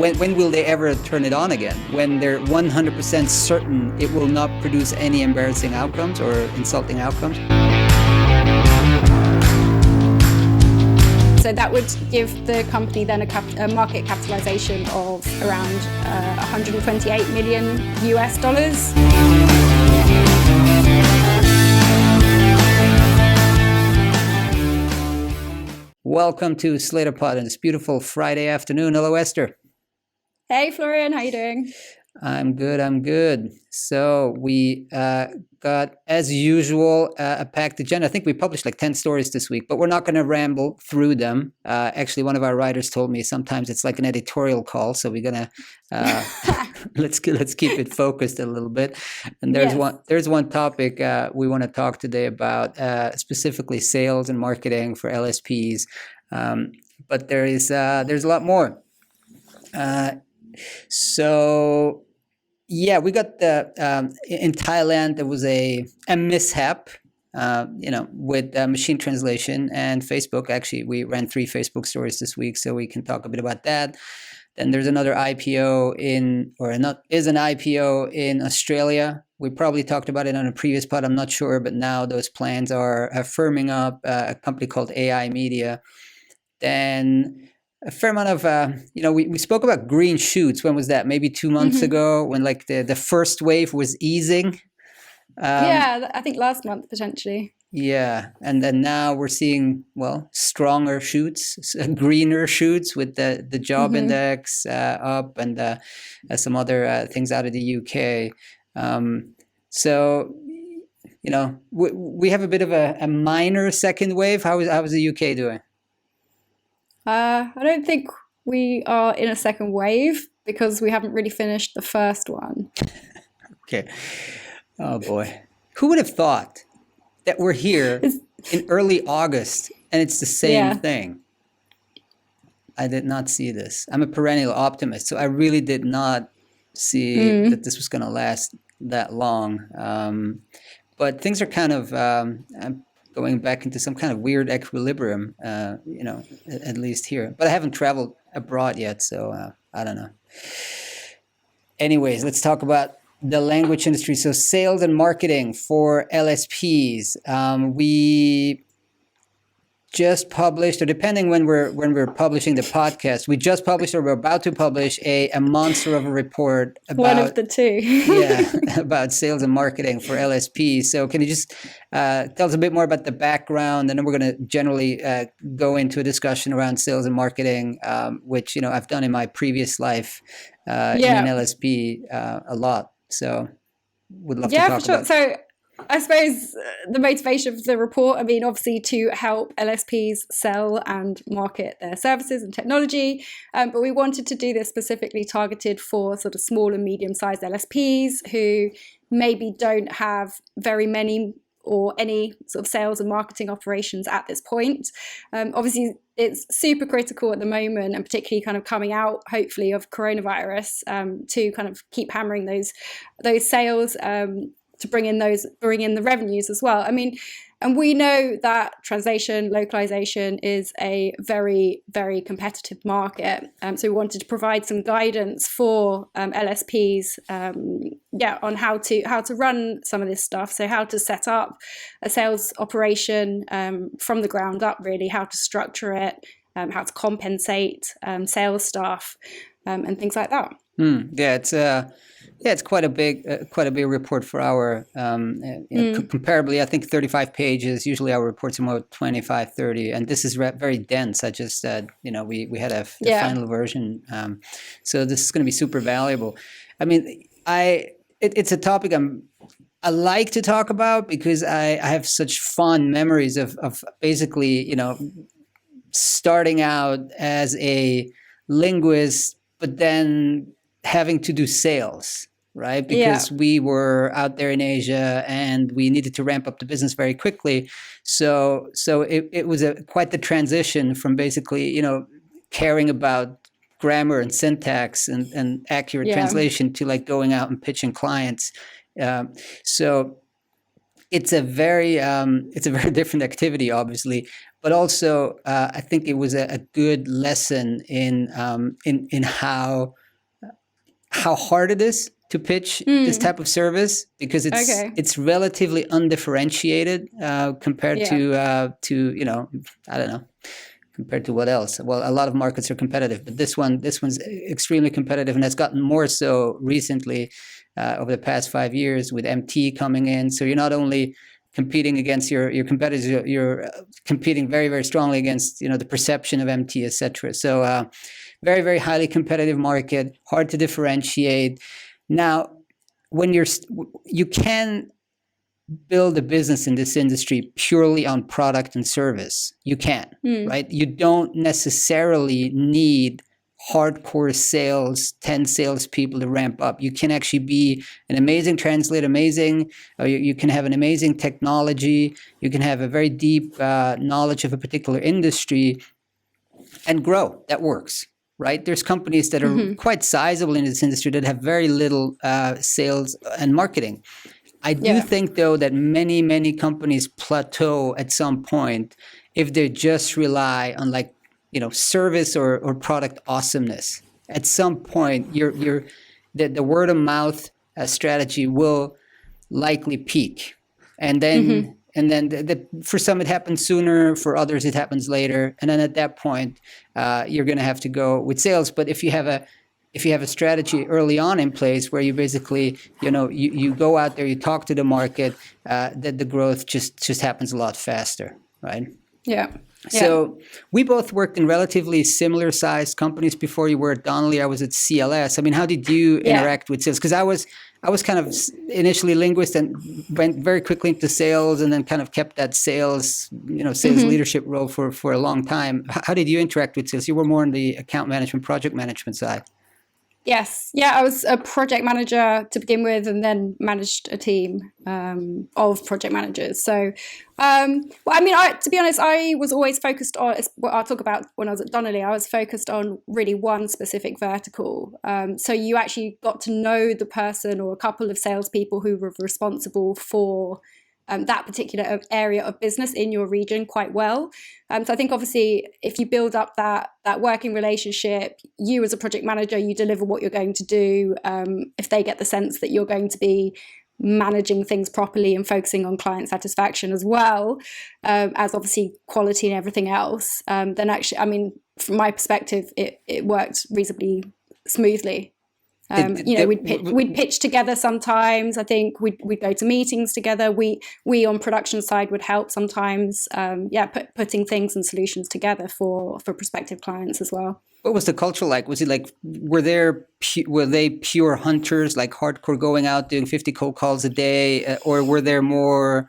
when will they ever turn it on again? When they're 100% certain it will not produce any embarrassing outcomes or insulting outcomes? So that would give the company then a market capitalization of around 128 million US dollars. Welcome to SlatorPod on this beautiful Friday afternoon. Hello, Esther. Hey, Florian. How you doing? I'm good. So we got, as usual, a packed agenda. I think we published like 10 stories this week, but we're not going to ramble through them. Actually, one of our writers told me sometimes it's like an editorial call, so we're going to let's keep it focused a little bit. And there's one topic we want to talk today about, specifically sales and marketing for LSPs. But there's a lot more. So yeah, we got in Thailand there was a mishap, with machine translation and Facebook. Actually, we ran 3 Facebook stories this week, so we can talk a bit about that. Then there's another IPO an IPO in Australia. We probably talked about it on a previous pod, I'm not sure, but now those plans are firming up. A company called AI Media. Then a fair amount of, we spoke about green shoots. When was that? Maybe 2 months ago, when like the first wave was easing. I think last month potentially. Yeah, and then now we're seeing stronger shoots, greener shoots with the job index up and some other things out of the UK. So we have a bit of a minor second wave. How is the UK doing? I don't think we are in a second wave because we haven't really finished the first one. Okay. Oh boy. Who would have thought that we're here in early August and it's the same thing? I did not see this. I'm a perennial optimist, so I really did not see that this was going to last that long. But things are kind of going back into some kind of weird equilibrium, at least here. But I haven't traveled abroad yet, so I don't know. Anyways, let's talk about the language industry. So sales and marketing for LSPs. We just published, or depending when we're publishing the podcast, we just published or we're about to publish a monster of a report about one of the two. About sales and marketing for LSPs. So can you just tell us a bit more about the background, and then we're going to generally go into a discussion around sales and marketing, which I've done in my previous life in an LSP a lot. So would love to talk about. Yeah, for sure. So I suppose the motivation of the report, obviously to help LSPs sell and market their services and technology, but we wanted to do this specifically targeted for sort of small and medium-sized LSPs who maybe don't have very many or any sort of sales and marketing operations at this point. Obviously, it's super critical at the moment, and particularly kind of coming out, hopefully, of coronavirus, to kind of keep hammering those sales, to bring in the revenues as well. And we know that translation, localization is a very, very competitive market. So we wanted to provide some guidance for LSPs, on how to run some of this stuff. So how to set up a sales operation from the ground up, really, how to structure it, how to compensate sales staff, and things like that. It's quite a big report for our, comparably, I think 35 pages. Usually our reports are more 25, 30, and this is very dense. I just said, we had a final version. So this is going to be super valuable. It's a topic I like to talk about because I have such fond memories of basically, starting out as a linguist, but then having to do sales, right? Because we were out there in Asia and we needed to ramp up the business very quickly. So it was quite the transition from basically, caring about grammar and syntax and accurate translation to like going out and pitching clients. So it's a very different activity, obviously. but also I think it was a good lesson in how hard it is to pitch this type of service, because it's relatively undifferentiated compared to I don't know, compared to what else? Well, a lot of markets are competitive, but this one's extremely competitive, and has gotten more so recently over the past 5 years with MT coming in. So you're not only competing against your competitors, you're competing very, very strongly against the perception of MT, etc. So very, very highly competitive market, hard to differentiate. Now, when you can build a business in this industry purely on product and service. You can, right? You don't necessarily need hardcore sales, 10 salespeople to ramp up. You can actually be an amazing translator, you can have an amazing technology, you can have a very deep knowledge of a particular industry and grow. That works. Right? There's companies that are quite sizable in this industry that have very little sales and marketing. I do think, though, that many, many companies plateau at some point if they just rely on service or product awesomeness. At some point, the word of mouth strategy will likely peak, and then for some it happens sooner, for others it happens later, and then at that point you're going to have to go with sales. But if you have a strategy early on in place where you basically you go out there, you talk to the market, that the growth just happens a lot faster, right? Yeah. So we both worked in relatively similar sized companies before. You were at Donnelly, I was at CLS. I mean, how did you interact with sales? Because I was kind of initially linguist and went very quickly into sales, and then kind of kept that sales leadership role for a long time. How did you interact with sales? You were more on the account management, project management side. Yes. Yeah, I was a project manager to begin with, and then managed a team of project managers. So, to be honest, I was always focused on what I'll talk about when I was at Donnelly. I was focused on really one specific vertical. So you actually got to know the person or a couple of salespeople who were responsible for that particular area of business in your region quite well. So I think obviously if you build up that working relationship, you as a project manager, you deliver what you're going to do. If they get the sense that you're going to be managing things properly and focusing on client satisfaction as well, as obviously quality and everything else, then actually, from my perspective, it worked reasonably smoothly. We'd pitch together sometimes. I think we'd go to meetings together. We on production side would help sometimes. Putting things and solutions together for prospective clients as well. What was the culture like? Was it like, were they pure hunters, like hardcore going out doing 50 cold calls a day, or were there more?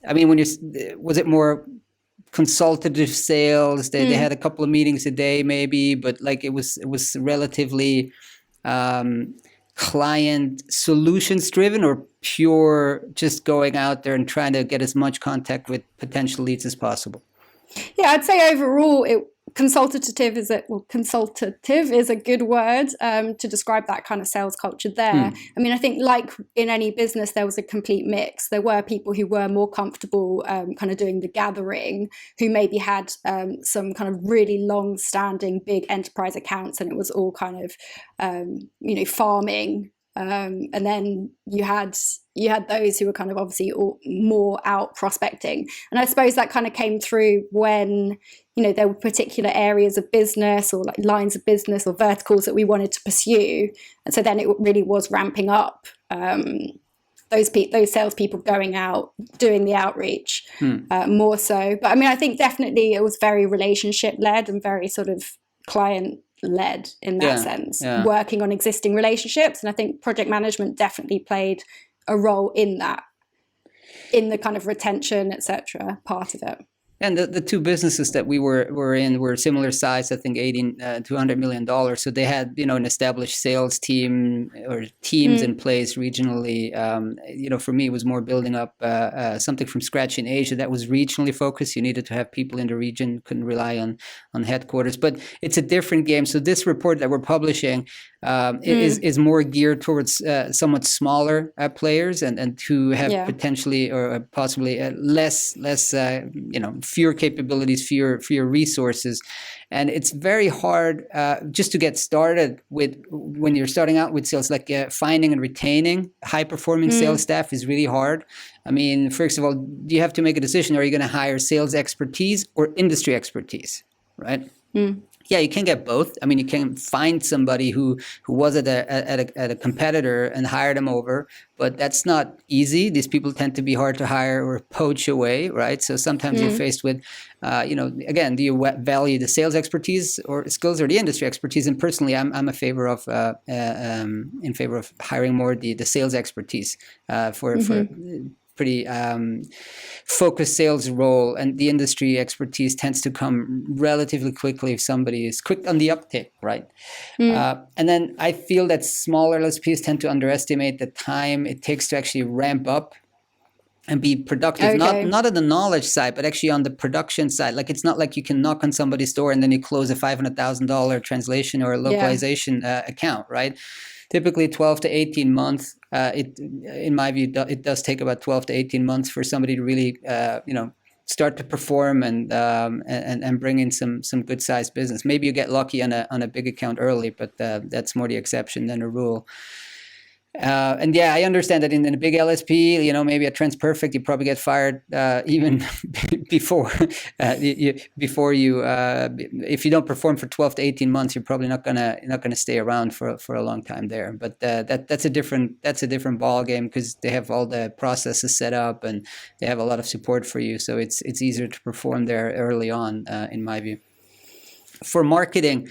Was it more consultative sales? They had a couple of meetings a day maybe, but like it was relatively client solutions driven, or pure just going out there and trying to get as much contact with potential leads as possible? Yeah, I'd say overall consultative is a good word to describe that kind of sales culture there. I think like in any business, there was a complete mix. There were people who were more comfortable kind of doing the gathering, who maybe had some kind of really long-standing big enterprise accounts, and it was all kind of farming. And then you had those who were kind of obviously more out prospecting. And I suppose that kind of came through when, there were particular areas of business or like lines of business or verticals that we wanted to pursue. And so then it really was ramping up those salespeople going out, doing the outreach more so. But I think definitely it was very relationship led and very sort of client led in that sense, working on existing relationships. And I think project management definitely played a role in that, in the kind of retention, etc. part of it. And the two businesses that we were in were similar size, I think $80 to $100 million. So they had, an established sales team or teams in place regionally. For me, it was more building up something from scratch in Asia that was regionally focused. You needed to have people in the region, couldn't rely on headquarters. But it's a different game. So this report that we're publishing is more geared towards somewhat smaller players and who have potentially or possibly less fewer capabilities, fewer resources. And it's very hard just to get started with when you're starting out with sales, like finding and retaining high-performing sales staff is really hard. I mean, first of all, you have to make a decision. Are you going to hire sales expertise or industry expertise, right? Yeah, you can get both. I mean, you can find somebody who was at a competitor and hire them over, but that's not easy. These people tend to be hard to hire or poach away, right? So sometimes you're faced with, again, do you value the sales expertise or skills or the industry expertise? And personally, I'm in favor of hiring more the sales expertise for pretty focused sales role, and the industry expertise tends to come relatively quickly if somebody is quick on the uptick, right? And then I feel that smaller LSPs tend to underestimate the time it takes to actually ramp up and be productive, not on the knowledge side, but actually on the production side. Like, it's not like you can knock on somebody's door and then you close a $500,000 translation or a localization account, right? Typically 12 to 18 months. In my view, it does take about 12 to 18 months for somebody to really, start to perform and bring in some good sized business. Maybe you get lucky on a big account early, but that's more the exception than the rule. And yeah, I understand that in a big LSP, maybe at Trends Perfect, you probably get fired even before if you don't perform for 12 to 18 months, you're probably not gonna stay around for a long time there. But that's a different ball game, because they have all the processes set up and they have a lot of support for you, so it's easier to perform there early on, in my view. For marketing.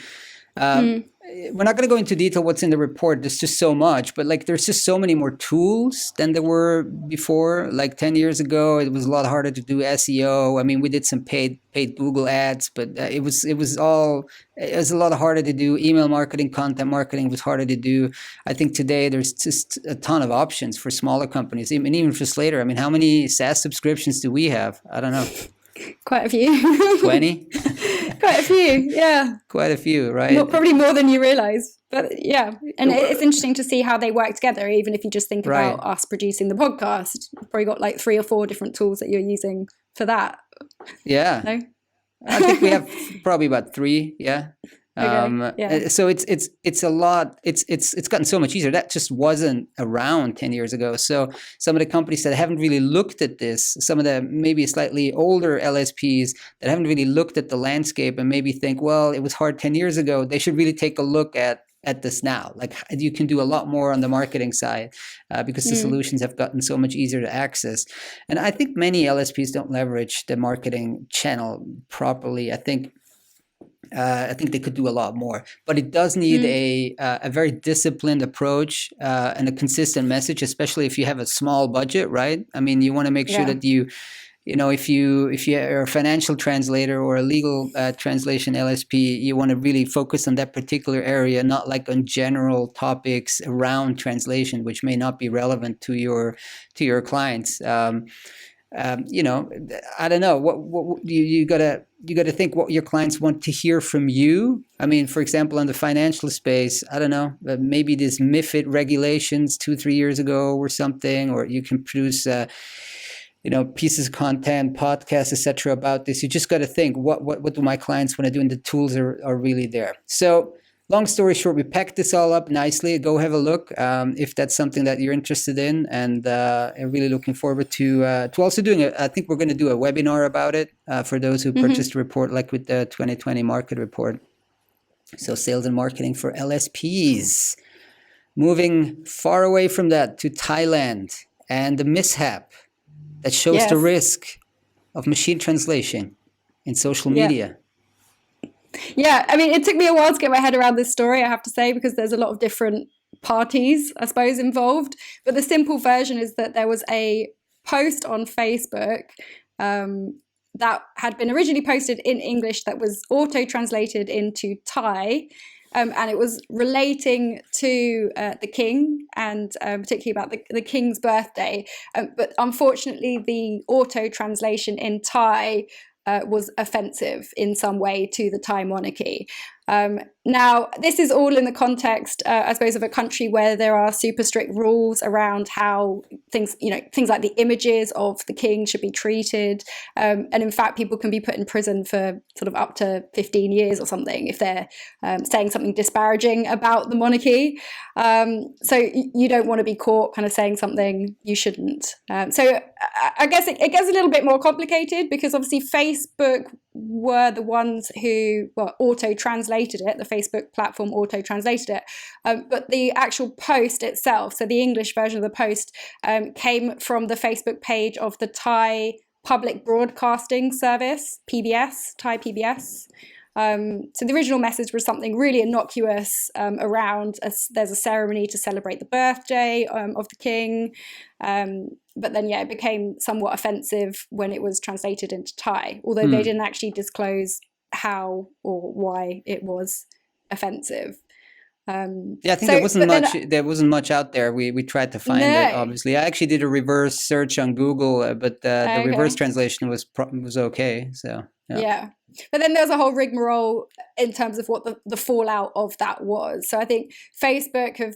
We're not going to go into detail what's in the report. There's just so much, but there's just so many more tools than there were before. Like 10 years ago, it was a lot harder to do SEO. I mean, we did some paid Google ads, but it was a lot harder to do. Email marketing, content marketing was harder to do. I think today there's just a ton of options for smaller companies, even for Slator. I mean, how many SaaS subscriptions do we have? I don't know. Quite a few. 20? Quite a few, yeah. Quite a few, right? Probably more than you realize. But yeah, and it's interesting to see how they work together, even if you just think about us producing the podcast. You've probably got 3 or 4 different tools that you're using for that. Yeah. No? I think we have probably about 3, yeah. So it's a lot. It's gotten so much easier. That just wasn't around 10 years ago. So some of the companies that haven't really looked at this, some of the maybe slightly older LSPs that haven't really looked at the landscape and maybe think, well, it was hard 10 years ago, they should really take a look at this now. Like, you can do a lot more on the marketing side because the solutions have gotten so much easier to access. And I think many LSPs don't leverage the marketing channel properly. I think they could do a lot more, but it does need a very disciplined approach and a consistent message, especially if you have a small budget, right? I mean, you want to make sure that if you are a financial translator or a legal translation LSP, you want to really focus on that particular area, not on general topics around translation, which may not be relevant to your clients. I don't know. What you gotta think what your clients want to hear from you. I mean, for example, in the financial space, I don't know, maybe these MiFID regulations 2-3 years ago or something, or you can produce pieces of content, podcasts, etc. about this. You just got to think, what do my clients want to do, and the tools are really there. So, long story short, we packed this all up nicely. Go have a look if that's something that you're interested in, and I'm really looking forward to also doing I think we're going to do a webinar about it for those who purchased a report, like with the 2020 market report. So, sales and marketing for LSPs. Moving far away from that to Thailand and the mishap that shows the risk of machine translation in social media. Yeah, I mean, it took me a while to get my head around this story, I have to say, because there's a lot of different parties, I suppose, involved. But the simple version is that there was a post on Facebook that had been originally posted in English that was auto-translated into Thai. And it was relating to the king, and particularly about the king's birthday. But unfortunately, the auto-translation in Thai was offensive in some way to the Thai monarchy. Now, this is all in the context, I suppose, of a country where there are super strict rules around how things like the images of the king should be treated. And in fact, people can be put in prison for sort of up to 15 years or something if they're saying something disparaging about the monarchy. So you don't want to be caught kind of saying something you shouldn't. So I guess it gets a little bit more complicated because obviously Facebook were the ones who auto-translated it. The Facebook platform auto-translated it. But the actual post itself, so the English version of the post, came from the Facebook page of the Thai Public Broadcasting Service, PBS, Thai PBS. So the original message was something really innocuous around there's a ceremony to celebrate the birthday of the king. But then, it became somewhat offensive when it was translated into Thai, although they didn't actually disclose how or why it was offensive. I think there wasn't much out there. We tried to find it, obviously. I actually did a reverse search on Google, but the reverse translation was okay. So yeah. But then there's a whole rigmarole in terms of what the fallout of that was. So I think Facebook have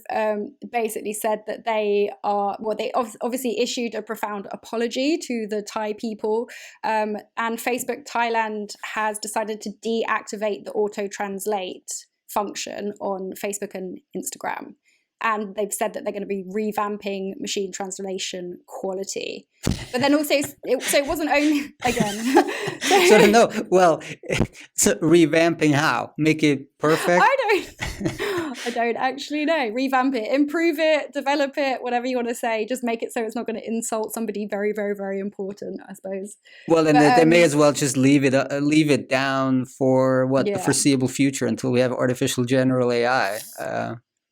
basically said that they obviously issued a profound apology to the Thai people. And Facebook Thailand has decided to deactivate the auto-translate function on Facebook and Instagram. And they've said that they're going to be revamping machine translation quality. But then also, it wasn't only, again. So revamping how? Make it perfect? I don't actually know. Revamp it, improve it, develop it, whatever you want to say. Just make it so it's not going to insult somebody very, very, very important, I suppose. Well, then they may as well just leave it down for the foreseeable future until we have artificial general AI.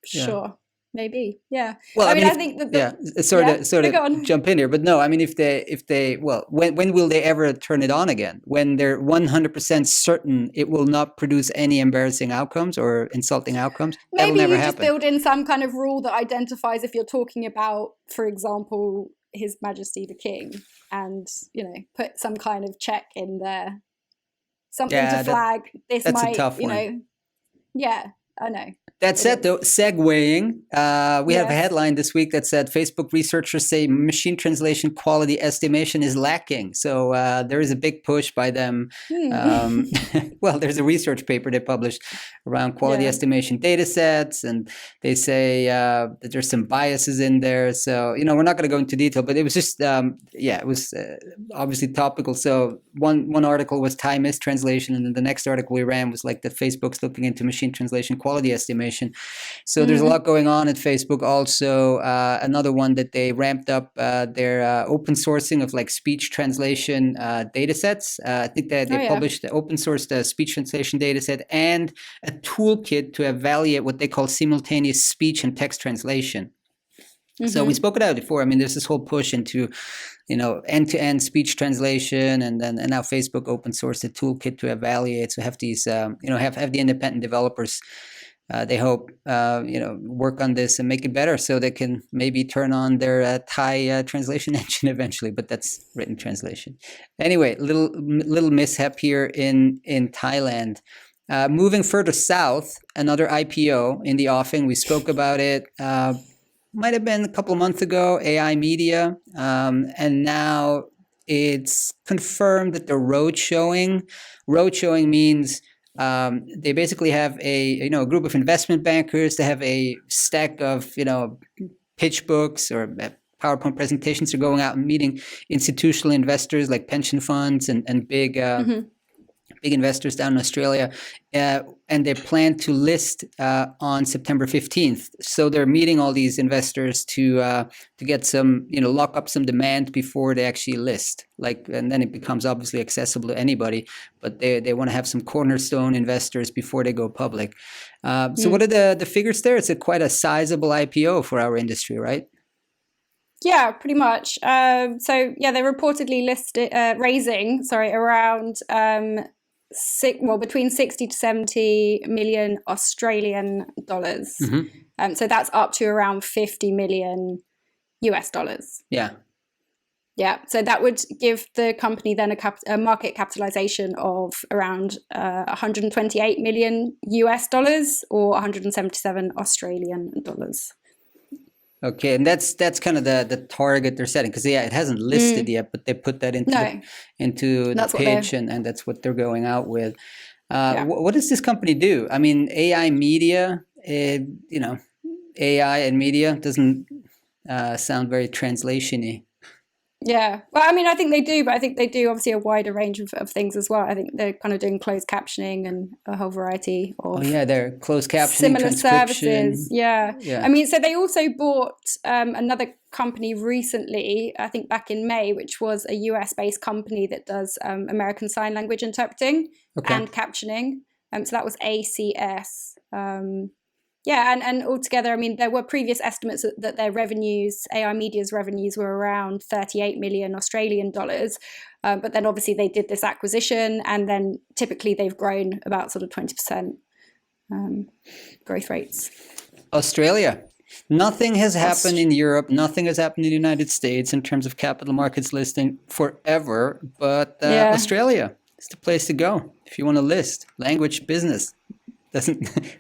Sure. Maybe, yeah. Well, I think that sorry to jump in here, but no, I mean, if they when will they ever turn it on again? When they're 100% certain it will not produce any embarrassing outcomes or insulting outcomes? Maybe you just build in some kind of rule that identifies if you're talking about, for example, His Majesty the King, and put some kind of check in there, something to flag. This might, a tough one. Yeah, I know. That said, though, segueing, we have a headline this week that said Facebook researchers say machine translation quality estimation is lacking. So there is a big push by them. Well, there's a research paper they published around quality estimation data sets, and they say that there's some biases in there. So, we're not going to go into detail, but it was just, it was obviously topical. So one article was Thai mistranslation, and then the next article we ran was like that Facebook's looking into machine translation quality estimation. So there's a lot going on at Facebook. Also, another one that they ramped up their open sourcing of like speech translation data sets. I think that they published the open source speech translation data set and a toolkit to evaluate what they call simultaneous speech and text translation. So we spoke about it before. I mean, there's this whole push into, end-to-end speech translation, and now Facebook open sourced a toolkit to evaluate. So have these, have the independent developers. They hope, work on this and make it better so they can maybe turn on their Thai translation engine eventually, but that's written translation. Anyway, little mishap here in Thailand. Moving further south, another IPO in the offing. We spoke about it, might have been a couple of months ago, AI Media, and now it's confirmed that they're roadshowing. Roadshowing means they basically have a group of investment bankers. They have a stack of pitch books or PowerPoint presentations. They're going out and meeting institutional investors like pension funds and big investors down in Australia, and they plan to list on September 15th. So they're meeting all these investors to get some, lock up some demand before they actually list. And then it becomes obviously accessible to anybody, but they want to have some cornerstone investors before they go public. So what are the figures there? It's quite a sizable IPO for our industry, right? Yeah, pretty much. They're reportedly raising around between 60 to 70 million Australian dollars. So that's up to around 50 million US dollars. Yeah. Yeah, so that would give the company then a market capitalization of around 128 million US dollars or 177 Australian dollars. Okay, and that's kind of the target they're setting, because it hasn't listed yet, but they put that into the pitch, and that's what they're going out with. What does this company do? I mean, AI media, AI and media doesn't sound very translation-y. Yeah, well, I mean, I think they do, but I think they do obviously a wider range of things as well. I think they're kind of doing closed captioning and a whole variety of they're closed captioning, similar services. Yeah. I mean, so they also bought another company recently, I think back in May, which was a US-based company that does American Sign Language interpreting and captioning. So that was ACS. And altogether, I mean, there were previous estimates that their revenues, AI Media's revenues, were around 38 million Australian dollars. But then obviously they did this acquisition, and then typically they've grown about sort of 20% growth rates. Australia. Nothing has happened in Europe. Nothing has happened in the United States in terms of capital markets listing forever. But Australia is the place to go if you want to list. Language, business.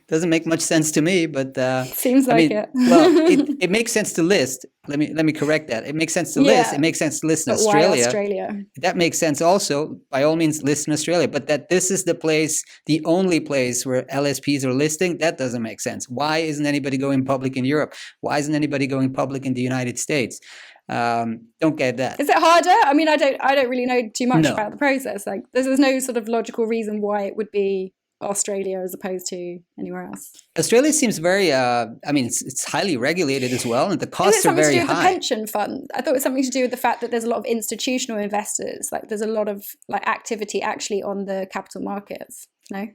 Doesn't make much sense to me, but seems like it. Well, it makes sense to list. Let me correct that. It makes sense to list. It makes sense to list in Australia. Why Australia? That makes sense also. By all means, list in Australia. But that this is the place, the only place where LSPs are listing, that doesn't make sense. Why isn't anybody going public in Europe? Why isn't anybody going public in the United States? Don't get that. Is it harder? I mean, I don't really know too much about the process. Like, there's no sort of logical reason why it would be Australia as opposed to anywhere else. Australia seems very it's highly regulated as well, and the costs are very high. Is it something to do with the pension fund? I thought it was something to do with the fact that there's a lot of institutional investors. Like, there's a lot of activity actually on the capital markets. No?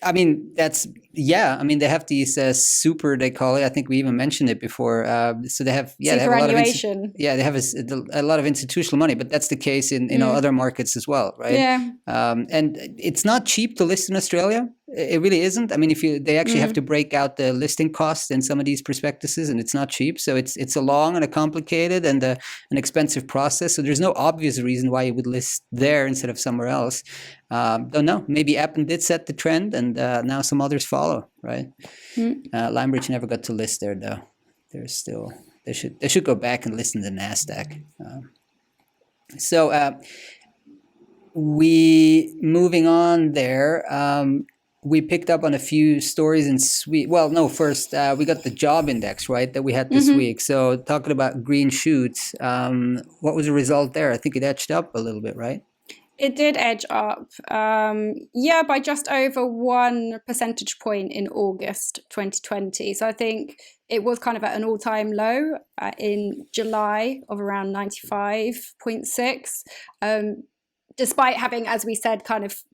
I mean, they have these super, they call it. I think we even mentioned it before. So they have, they have a lot of they have a lot of institutional money, but that's the case in other markets as well, right? Yeah. And it's not cheap to list in Australia. It really isn't. I mean, they actually have to break out the listing costs in some of these prospectuses, and it's not cheap. So it's a long and a complicated and an expensive process. So there's no obvious reason why you would list there instead of somewhere else. Don't know. Maybe Appen did set the trend, and now some others follow, right? Lionbridge never got to list there, though. They should go back and list in the NASDAQ. Moving on there. We picked up on a few stories in Sweden. Well, no, first we got the job index, right, that we had this week. So talking about green shoots, what was the result there? I think it edged up a little bit, right? It did edge up, by just over 1 percentage point in August 2020. So I think it was kind of at an all-time low in July of around 95.6, despite having, as we said, kind of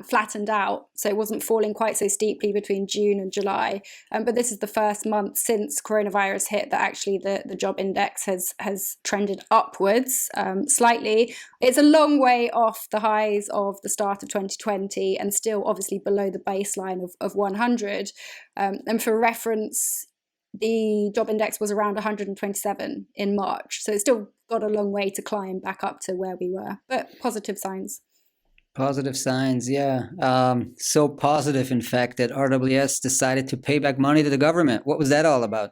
flattened out. So it wasn't falling quite so steeply between June and July. But this is the first month since coronavirus hit that actually the job index has trended upwards slightly. It's a long way off the highs of the start of 2020 and still obviously below the baseline of 100. And for reference, the job index was around 127 in March. So it's still got a long way to climb back up to where we were, but positive signs. Positive signs, yeah. So positive, in fact, that RWS decided to pay back money to the government. What was that all about?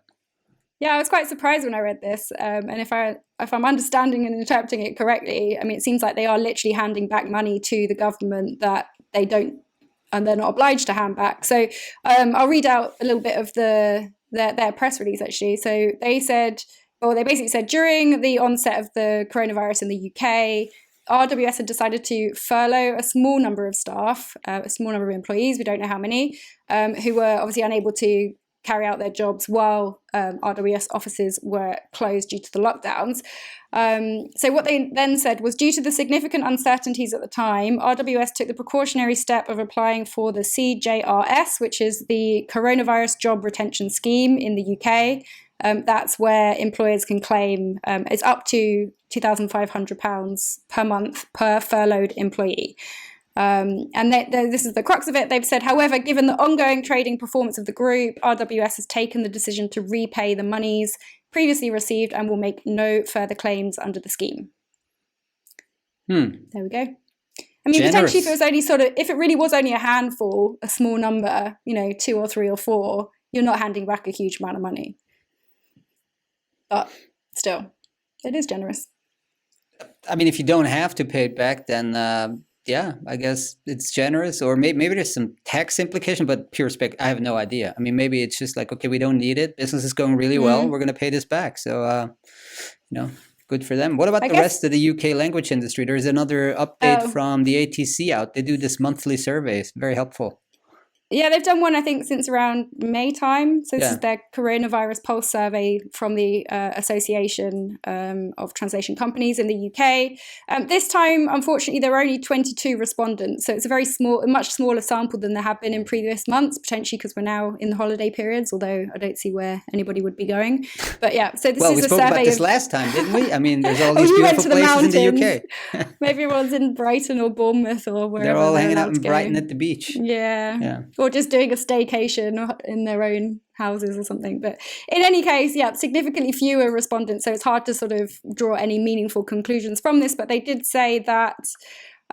Yeah, I was quite surprised when I read this. And if I'm understanding and interpreting it correctly, I mean, it seems like they are literally handing back money to the government that they don't, and they're not obliged to hand back. So I'll read out a little bit of their press release, actually. So they basically said during the onset of the coronavirus in the UK, RWS had decided to furlough a small number of staff, a small number of employees, we don't know how many, who were obviously unable to carry out their jobs while RWS offices were closed due to the lockdowns. So what they then said was, due to the significant uncertainties at the time, RWS took the precautionary step of applying for the CJRS, which is the Coronavirus Job Retention Scheme in the UK. That's where employers can claim it's up to £2,500 per month per furloughed employee. This is the crux of it. They've said, however, given the ongoing trading performance of the group, RWS has taken the decision to repay the monies previously received and will make no further claims under the scheme. There we go. I mean, Generous. potentially if it really was only a handful, a small number, 2 or 3 or 4, you're not handing back a huge amount of money. But still, it is generous. I mean, if you don't have to pay it back, then I guess it's generous. Or maybe there's some tax implication, but pure spec, I have no idea. I mean, maybe it's just like, okay, we don't need it. Business is going really well. We're going to pay this back. So, good for them. What about the rest of the UK language industry? There's another update from the ATC out. They do this monthly survey. It's very helpful. Yeah, they've done one, I think, since around May time. So this is their coronavirus pulse survey from the Association of Translation Companies in the UK. This time, unfortunately, there were only 22 respondents. So it's a much smaller sample than there have been in previous months, potentially because we're now in the holiday periods, although I don't see where anybody would be going. But yeah, so this is a survey. Well, we spoke about this last time, didn't we? I mean, there's all these beautiful places in the UK. Maybe everyone's in Brighton or Bournemouth or wherever. They're all hanging out in Brighton at the beach. Yeah. Or just doing a staycation in their own houses or something. But in any case, significantly fewer respondents. So it's hard to sort of draw any meaningful conclusions from this. But they did say that,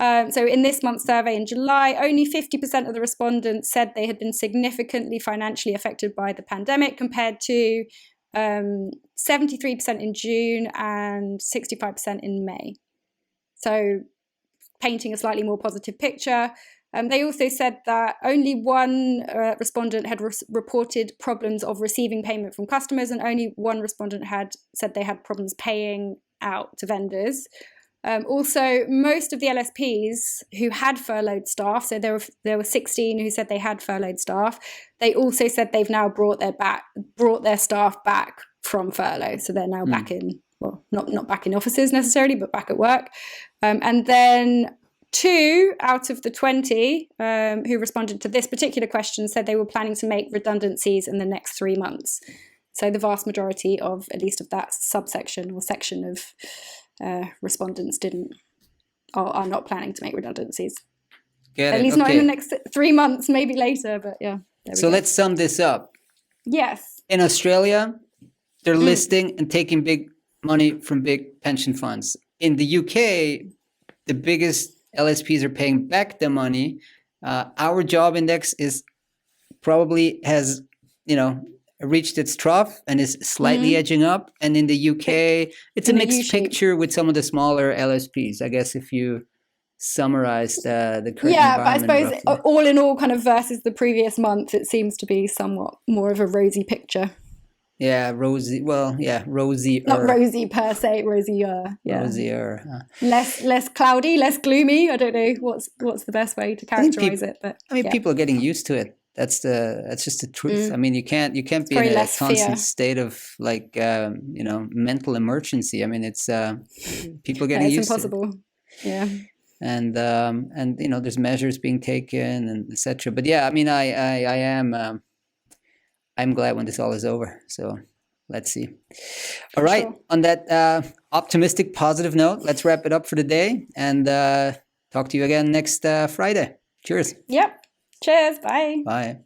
so in this month's survey in July, only 50% of the respondents said they had been significantly financially affected by the pandemic, compared to 73% in June and 65% in May. So painting a slightly more positive picture. They also said that only one respondent had reported problems of receiving payment from customers, and only one respondent had said they had problems paying out to vendors. Also, most of the LSPs who had furloughed staff, so there were 16 who said they had furloughed staff, they also said they've now brought their staff back from furlough. So they're now back in, well, not back in offices necessarily, but back at work. And then 2 out of the 20 who responded to this particular question said they were planning to make redundancies in the next 3 months. So the vast majority of, at least of that subsection or section of respondents are not planning to make redundancies. At least not in the next 3 months, maybe later, but yeah. So let's sum this up. Yes. In Australia, they're listing and taking big money from big pension funds. In the UK, the biggest LSPs are paying back the money. Our job index has reached its trough and is slightly edging up. And in the UK, it's a mixed picture with some of the smaller LSPs, I guess, if you summarize the current environment. But I suppose roughly, all in all, kind of versus the previous month, it seems to be somewhat more of a rosy picture. Yeah, rosy. Well, yeah, rosy. Not rosy per se, rosier. Yeah. Rosier. Less cloudy, less gloomy. I don't know what's the best way to characterize it, but people are getting used to it. That's just the truth. I mean, you can't be in a constant state of mental emergency. I mean, it's people getting used to it. It's impossible. Yeah. And there's measures being taken and etc. But yeah, I mean, I'm glad when this all is over. So let's see. All right. Sure. On that optimistic, positive note, let's wrap it up for the day and talk to you again next Friday. Cheers. Yep. Cheers. Bye. Bye.